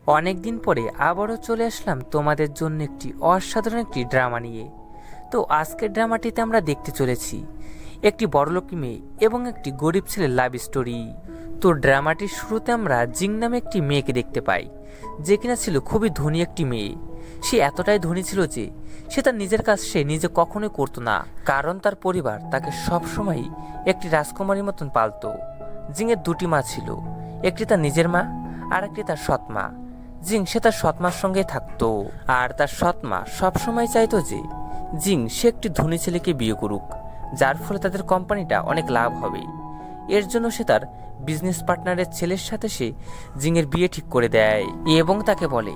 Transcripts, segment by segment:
অনেক দিন পরে আবারও চলে আসলাম তোমাদের জন্য একটি অসাধারণ একটি ড্রামা নিয়ে। তো আজকের ড্রামাটিতে আমরা দেখতে চলেছি একটি বড়লোকী মেয়ে এবং একটি গরিব ছেলের লাভ স্টোরি। তো ড্রামাটির শুরুতে আমরা জিং নামে একটি মেয়েকে দেখতে পাই, যে কিনা ছিল খুবই ধনী একটি মেয়ে। সে এতটাই ধনী ছিল যে সে তার নিজের কাজ সে নিজে কখনোই করতো না, কারণ তার পরিবার তাকে সবসময়ই একটি রাজকুমারীর মতন পালতো। জিংয়ের দুটি মা ছিল, একটি তার নিজের মা আর একটি তার সৎ মা। জিং সে তার সৎমার সঙ্গে থাকতো, আর তার সৎমা সবসময় চাইতো যে জিং সে একটি ধনী ছেলেকে বিয়ে করুক, যার ফলে তাদের কোম্পানিটা অনেক লাভ হবে। এর জন্য সে তার বিজনেস পার্টনারের ছেলের সাথে সে জিংয়ের বিয়ে ঠিক করে দেয় এবং তাকে বলে,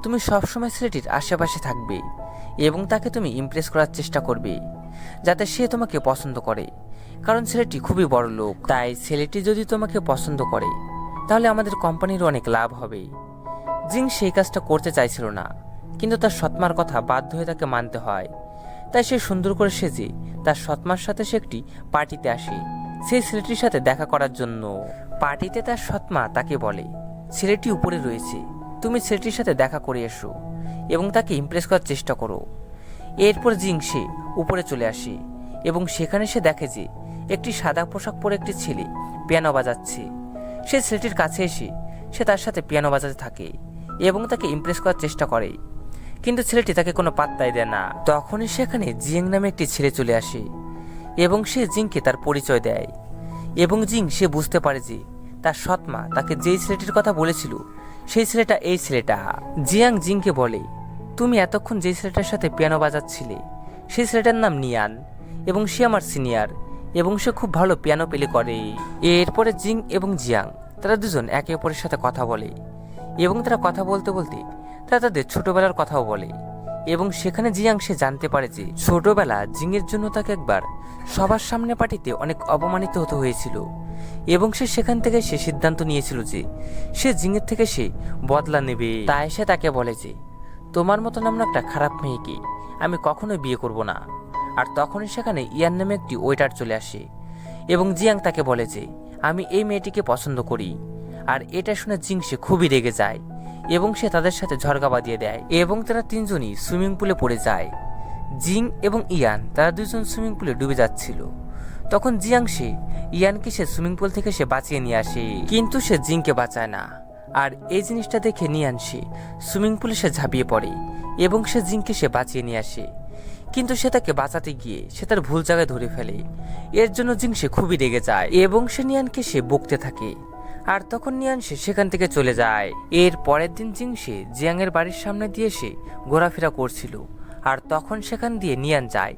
তুমি সবসময় ছেলেটির আশেপাশে থাকবে এবং তাকে তুমি ইমপ্রেস করার চেষ্টা করবে যাতে সে তোমাকে পছন্দ করে, কারণ ছেলেটি খুবই বড় লোক। তাই ছেলেটি যদি তোমাকে পছন্দ করে তাহলে আমাদের কোম্পানির অনেক লাভ হবে। জিং সেই কাজটা করতে চাইছিল না, কিন্তু তার সৎমার কথা বাধ্য হয়ে তাকে মানতে হয়। তাই সে সুন্দর করে সেজে তার সৎমার সাথে সে একটি পার্টিতে আসে সেই ছেলেটির সাথে দেখা করার জন্য। পার্টিতে তার সৎমা তাকে বলে, ছেলেটি উপরে রয়েছে, তুমি ছেলেটির সাথে দেখা করে এসো এবং তাকে ইমপ্রেস করার চেষ্টা করো। এরপর জিং সে উপরে চলে আসে এবং সেখানে সে দেখে যে একটি সাদা পোশাক পরে একটি ছেলে পিয়ানো বাজাচ্ছে। সে ছেলেটির কাছে এসে সে তার সাথে পিয়ানো বাজাতে থাকে এবং তাকে ইমপ্রেস করার চেষ্টা করে, কিন্তু ছেলেটি তাকে কোনো পাত্তাই দেয় না। তখনই সেখানে জিং নামে একটি ছেলে চলে আসে এবং সে জিংকে তার পরিচয় দেয় এবং জিং সে বুঝতে পারে যে তার সৎমা তাকে যেই ছেলেটির কথা বলেছিল সেই ছেলেটা এই ছেলেটা। জিয়াং জিংকে বলে, তুমি এতক্ষণ যে ছেলেটার সাথে পিয়ানো বাজাচ্ছিলে সেই ছেলেটার নাম নিয়ান এবং সে আমার সিনিয়র এবং সে খুব ভালো পিয়ানো প্লে করে। এরপরে জিং এবং জিয়াং তারা দুজন একে অপরের সাথে কথা বলে এবং তারা কথা বলতে বলতে তারা তাদের ছোটবেলার কথাও বলে এবং সেখানে জিয়াং সে জানতে পারে যে ছোটবেলা জিংয়ের জন্য তাকে একবার সবার সামনে পার্টিতে অনেক অপমানিত হতে হয়েছিল এবং সে সেখান থেকে সে সিদ্ধান্ত নিয়েছিল যে সে জিংয়ের থেকে সে বদলা নেবে। তাই সে তাকে বলে যে তোমার মতন আমরা একটা খারাপ মেয়েকে আমি কখনোই বিয়ে করব না। আর তখনই সেখানে ইয়ান নামে একটি ওয়েটার চলে আসে এবং জিয়াং তাকে বলে যে আমি এই মেয়েটিকে পছন্দ করি। আর এটা শুনে জিং সে খুবই রেগে যায় এবং সে তাদের সাথে ঝগড়া বাঁধিয়ে দেয় এবং তারা তিনজনই সুইমিং পুলে পড়ে যায়। জিং এবং ইয়ান তারা দুজন সুইমিং পুলে ডুবে যাচ্ছিল। তখন জিয়াং সে ইয়ানকে সে সুইমিং পুল থেকে সে বাঁচিয়ে নিয়ে আসে, কিন্তু সে জিংকে বাঁচায় না। আর এই জিনিসটা দেখে নিয়ান সে সুইমিং পুলে সে ঝাঁপিয়ে পড়ে এবং সে জিংকে সে বাঁচিয়ে নিয়ে আসে, কিন্তু সে তাকে বাঁচাতে গিয়ে সে তার ভুল জায়গায় ধরে ফেলে। এর জন্য জিং সে খুবই রেগে যায় এবং সে নিয়ানকে সে বকতে থাকে। আর তখন নিয়ান সে সেখান থেকে চলে যায়। এর পরের দিন জিং সে জিয়াং এর বাড়ির সামনে দিয়ে সে ঘোরাফেরা করছিল, আর তখন সেখান দিয়ে নিয়ান যায়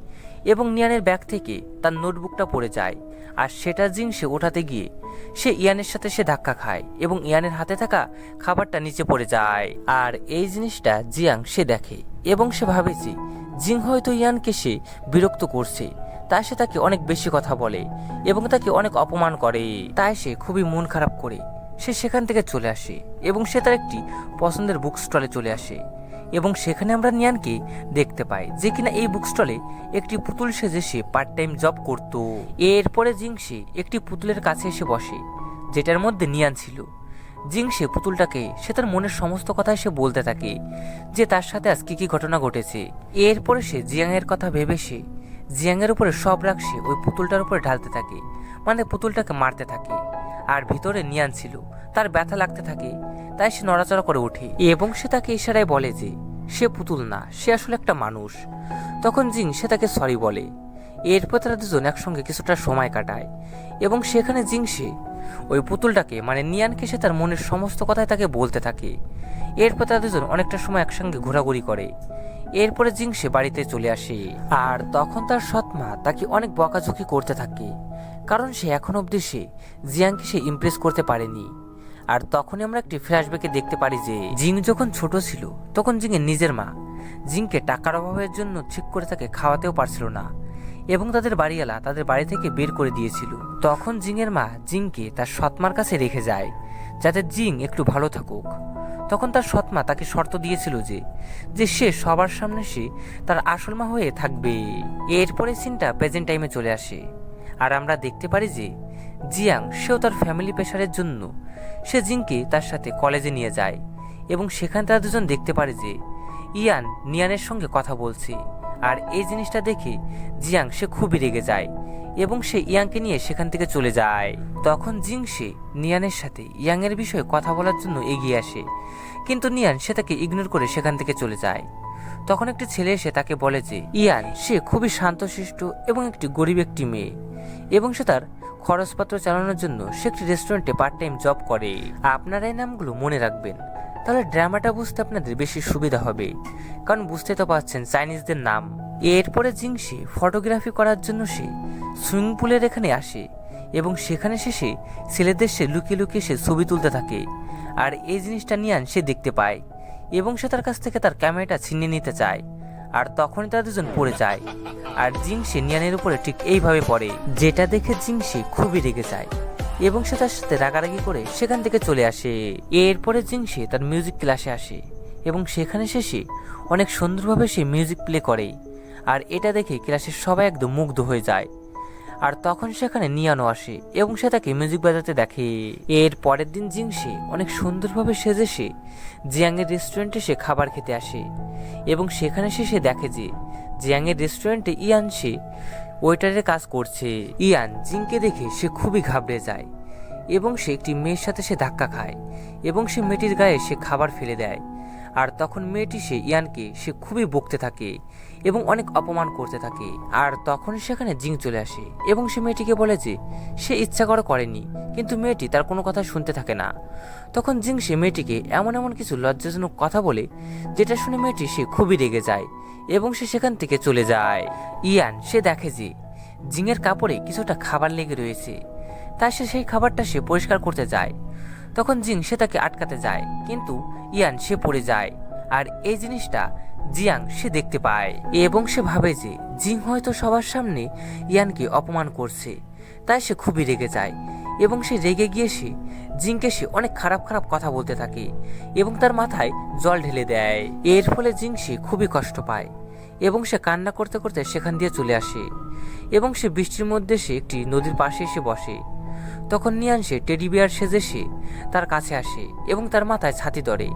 এবং নিয়ানের ব্যাগ থেকে তার নোটবুকটা পড়ে যায়। আর সেটা জিং সে ওঠাতে গিয়ে সে ইয়ানের সাথে সে ধাক্কা খায় এবং ইয়ানের হাতে থাকা খাবারটা নিচে পড়ে যায়। আর এই জিনিসটা জিয়াং সে দেখে এবং সে ভাবে যে জিং হয়তো ইয়ানকে সে বিরক্ত করছে, তাই সে তাকে অনেক বেশি কথা বলে এবং তাকে অনেক অপমান করে। তাই সে খুবই মন খারাপ করে সে সেখান থেকে চলে আসে এবং সে তার একটি পছন্দের বুক স্টলে চলে আসে এবং সেখানে আমরা নিয়ানকে দেখতে পাই যে কিনা এই বুক স্টলে একটি পুতুল সেজে সে পার্ট টাইম জব করত। এরপরে জিং সে একটি পুতুলের কাছে এসে বসে যেটার মধ্যে নিয়ান ছিল। জিং সে পুতুলটাকে সে তার মনের সমস্ত কথাই সে বলতে থাকে যে তার সাথে আজ কি কি ঘটনা ঘটেছে। এরপরে সে জিয়াং এর কথা ভেবে সে জিয়াং এর উপরে সব রাগ সে ওই পুতুলটার উপরে ঢালতে থাকে, মানে পুতুলটাকে মারতে থাকে। আর ভিতরে নিয়ান ছিল, তার ব্যথা লাগতে থাকে, তাই সে নড়াচড়া করে ওঠে এবং সে তাকে ইশারায় বলে যে সে পুতুল না, সে আসলে একটা মানুষ। তখন জিং সে তাকে সরি বলে। এরপর তারা দুজন একসঙ্গে কিছুটা সময় কাটায় এবং সেখানে জিং সে ওই পুতুলটাকে মানে নিয়ানকে সে তার মনের সমস্ত কথাই তাকে বলতে থাকে। এরপর তারা দুজন অনেকটা সময় একসঙ্গে ঘোরাঘুরি করে। এরপরে জিং সে বাড়িতে চলে আসে, আর তখন তার সৎমা তাকে অনেক বকাঝকি করতে থাকে, কারণ সে এখন অবধি সে জিয়াংকে সে ইমপ্রেস করতে পারেনি। আর তখনই আমরা একটি ফ্ল্যাশব্যাকে দেখতে পারি যে জিং যখন ছোট ছিল তখন জিংয়ের নিজের মা জিংকে টাকার অভাবের জন্য ঠিক করে তাকে খাওয়াতেও পারছিল না এবং তাদের বাড়িওয়ালা তাদের বাড়ি থেকে বের করে দিয়েছিল। তখন জিংয়ের মা জিংকে তার সৎমার কাছে রেখে যায় যাতে জিং একটু ভালো থাকুক। তখন তার সৎমা তাকে শর্ত দিয়েছিল যে যে সে সবার সামনে সে তার আসল মা হয়ে থাকবে। এরপরে সিনটা প্রেজেন্ট টাইমে চলে আসে, আর আমরা দেখতে পারি যে জিয়াং সেও তার ফ্যামিলি প্রেশারের জন্য সে জিংকে তার সাথে কলেজে নিয়ে যায় এবং সেখানে তারা দুজন দেখতে পারে যে ইয়ান নিয়ানের সঙ্গে কথা বলছে। আর এই জিনিসটা দেখে জিয়াং সে খুবই রেগে যায় এবং সে ইয়াংকে নিয়ে সেখান থেকে চলে যায়। তখন জিং সে নিয়ানের সাথে ইয়াংয়ের বিষয়ে কথা বলার জন্য এগিয়ে আসে, কিন্তু নিয়ান সে তাকে ইগনোর করে সেখান থেকে চলে যায়। তখন একটি ছেলে এসে তাকে বলে যে ইয়ান সে খুবই শান্তশিষ্ট এবং একটি গরিব একটি মেয়ে, এবং সে তার খরচপত্র চালানোর জন্য সে একটি রেস্টুরেন্টে পার্ট টাইম জব করে। আপনারা এই নামগুলো মনে রাখবেন, তাহলে ড্রামাটা বুঝতে আপনাদের বেশি সুবিধা হবে, কারণ বুঝতে তো পারছেন চাইনিজদের নাম। এরপরে জিংসি ফটোগ্রাফি করার জন্য সে সুইমিং পুলের এখানে আসে এবং সেখানে সে ছেলেদের সে লুকিয়ে লুকিয়ে সে ছবি তুলতে থাকে। আর এই জিনিসটা নিয়ান সে দেখতে পায় এবং সে তার কাছ থেকে তার ক্যামেরাটা ছিনিয়ে নিতে চায়। আর তখনই তারা দুজন পড়ে যায় আর জিংসি নিয়ানের উপরে ঠিক এইভাবে পড়ে, যেটা দেখে জিংসি খুবই রেগে যায় এবং সে তার সাথে রাগারাগি করে সেখান থেকে চলে আসে। এরপরে জিংসি তার মিউজিক ক্লাসে আসে এবং সেখানে সে অনেক সুন্দরভাবে সে মিউজিক প্লে করে। আর এটা দেখে ক্লাসের সবাই একদম মুগ্ধ হয়ে যায়। আর তখন সেখানে নিয়ানও আসে এবং সে তাকে মিউজিক বাজাতে দেখে। এর পরের দিন জিংসি অনেক সুন্দরভাবে সেজে সে জিয়াংয়ের রেস্টুরেন্টে সে খাবার খেতে আসে এবং সেখানে সে দেখে যে জিয়াংয়ের রেস্টুরেন্টে ইয়ান সে ওয়েটারের কাজ করছে। ইয়ান জিংকে দেখে সে খুবই ঘাবড়ে যায় এবং সে একটি মেয়ের সাথে সে ধাক্কা খায় এবং সে মেয়েটির গায়ে সে খাবার ফেলে দেয়। আর তখন মেয়েটি সে ইয়ানকে সে খুবই বকতে থাকে এবং অনেক অপমান করতে থাকে। আর তখন সেখানে জিং চলে আসে এবং সে মেয়েটিকে বলে যে সে ইচ্ছা করে করেনি, কিন্তু মেয়েটি তার কোনো কথা শুনতে থাকে না। তখন জিং সে মেয়েটিকে এমন এমন কিছু লজ্জাজনক কথা বলে, যেটা শুনে মেয়েটি সে খুবই রেগে যায় এবং সে সেখান থেকে চলে যায়। ইয়ান সে দেখে যে জিংয়ের কাপড়ে কিছুটা খাবার লেগে রয়েছে, তাই সে সেই খাবারটা সে পরিষ্কার করতে যায়। তখন জিং সে তাকে আটকাতে যায়, কিন্তু ইয়ান সে পড়ে যায়। আর এই জিনিসটা জিয়াং সে দেখতে পায় এবং সে ভাবে যে জিং হয়তো সবার সামনে ইয়ানকে অপমান করছে, তাই সে খুবই রেগে যায় এবং সে রেগে গিয়ে সে জিংকে সে অনেক খারাপ খারাপ কথা বলতে থাকে এবং তার মাথায় জল ঢেলে দেয়। এর ফলে জিং সে খুবই কষ্ট পায় এবং সে কান্না করতে করতে সেখান দিয়ে চলে আসে এবং সে বৃষ্টির মধ্যে সে একটি নদীর পাশে এসে বসে। তখন নিয়ান সে টেডি বিয়ার সেজে সে তার কাছে আসে এবং তার মাথায় ছাতি ধরে।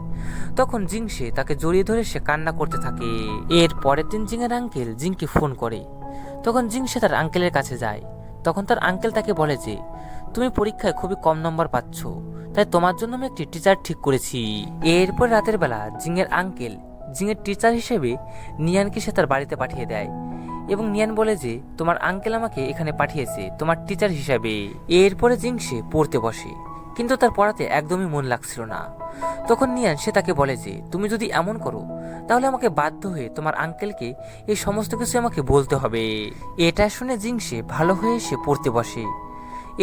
তখন জিং সে তাকে জড়িয়ে ধরে সে কান্না করতে থাকে। এর পরের দিন জিংয়ের আঙ্কেল জিংকে ফোন করে। তখন জিং সে তার আঙ্কেলের কাছে যায়। তখন তার আঙ্কেল তাকে বলে যে তুমি পরীক্ষায় খুবই কম নম্বর পাচ্ছ, তাই তোমার জন্য আমি একটি টিচার ঠিক করেছি। এরপর রাতের বেলা জিংয়ের আঙ্কেল জিংয়ের টিচার হিসেবে নিয়ানকে সে তার বাড়িতে পাঠিয়ে দেয় এবং নিয়ান বলে যে তোমার আঙ্কেল আমাকে এখানে পাঠিয়েছে তোমার টিচার হিসাবে। এরপরে জিং সে পড়তে বসে, কিন্তু তার পড়াতে একদমই মন লাগছিল না। তখন নিয়ান সে তাকে বলে যে তুমি যদি এমন করো তাহলে আমাকে বাধ্য হয়ে তোমার আঙ্কেলকে এই সমস্ত কিছু আমাকে বলতে হবে। এটা শুনে জিং সে ভালো হয়ে সে পড়তে বসে।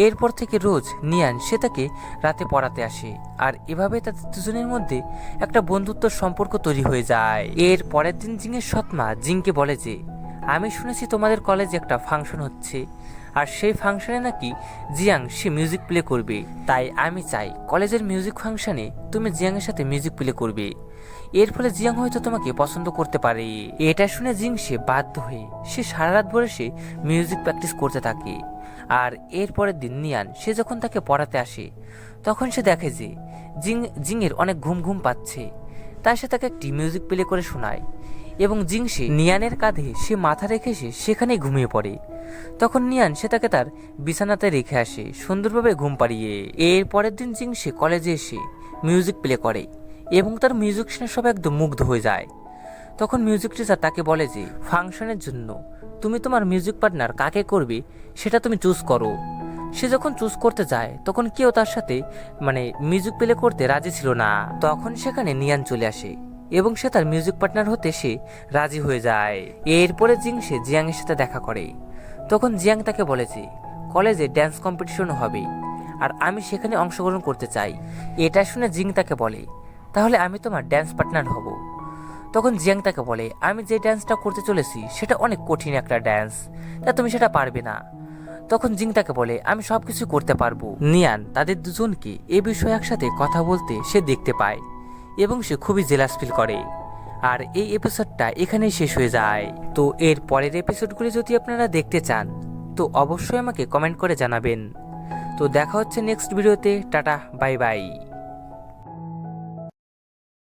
এরপর থেকে রোজ নিয়ান সে তাকে রাতে পড়াতে আসে আর এভাবে তাদের দুজনের মধ্যে একটা বন্ধুত্বর সম্পর্ক তৈরি হয়ে যায়। এর পরের দিন জিংয়ের সৎমা জিংকে বলে যে আমি শুনেছি তোমাদের কলেজে একটা ফাংশন হচ্ছে আর সেই ফাংশনে নাকি জিয়াং সে মিউজিক প্লে করবে, তাই আমি চাই কলেজের মিউজিক ফাংশনে তুমি জিয়াংয়ের সাথে মিউজিক প্লে করবে। এর ফলে জিয়াং হয়তো তোমাকে পছন্দ করতে পারে। এটা শুনে জিং সে বাধ্য হয়ে সে সারা রাত ভরে সে মিউজিক প্র্যাকটিস করতে থাকে। আর এর পরের দিন নিয়ান সে যখন তাকে পড়াতে আসে তখন সে দেখে যে জিংয়ের অনেক ঘুম ঘুম পাচ্ছে, তাই সে তাকে একটি মিউজিক প্লে করে শোনায় এবং জিং সে নিয়ানের কাঁধে সে মাথা রেখে সে সেখানেই ঘুমিয়ে পড়ে। তখন নিয়ান সে তাকে তার বিছানাতে রেখে আসে সুন্দরভাবে ঘুম পাড়িয়ে। এর পরের দিন জিং সে কলেজে এসে মিউজিক প্লে করে এবং তার মিউজিক শুনে সব একদম মুগ্ধ হয়ে যায়। তখন মিউজিক টিচার তাকে বলে যে ফাংশনের জন্য তুমি তোমার মিউজিক পার্টনার কাকে করবে সেটা তুমি চুজ করো। সে যখন চুজ করতে যায় তখন কেউ তার সাথে মিউজিক প্লে করতে রাজি ছিল না। তখন সেখানে নিয়ান চলে আসে এবং সে তার মিউজিক পার্টনার হতে সে রাজি হয়ে যায়। এরপরে জিং সে জিয়াংয়ের সাথে দেখা করে। তখন জিয়াং তাকে বলে যে কলেজে ড্যান্স কম্পিটিশন হবে আর আমি সেখানে অংশগ্রহণ করতে চাই। এটা শুনে জিং তাকে বলে তাহলে আমি তোমার ড্যান্স পার্টনার হব। তখন জিয়াং তাকে বলে আমি যে ড্যান্সটা করতে চলেছি সেটা অনেক কঠিন একটা ড্যান্স, তা তুমি সেটা পারবে না। তখন জিং তাকে বলে আমি সবকিছু করতে পারবো। নিয়ান তাদের দুজনকে এ বিষয়ে একসাথে কথা বলতে সে দেখতে পায় এবং সে খুবই জেলাস ফিল করে। আর এই এপিসোডটা এখানেই শেষ হয়ে যায়। তো এর পরের এপিসোডগুলি যদি আপনারা দেখতে চান তো অবশ্যই আমাকে কমেন্ট করে জানাবেন। তো দেখা হচ্ছে নেক্সট ভিডিওতে। Tata, bye bye.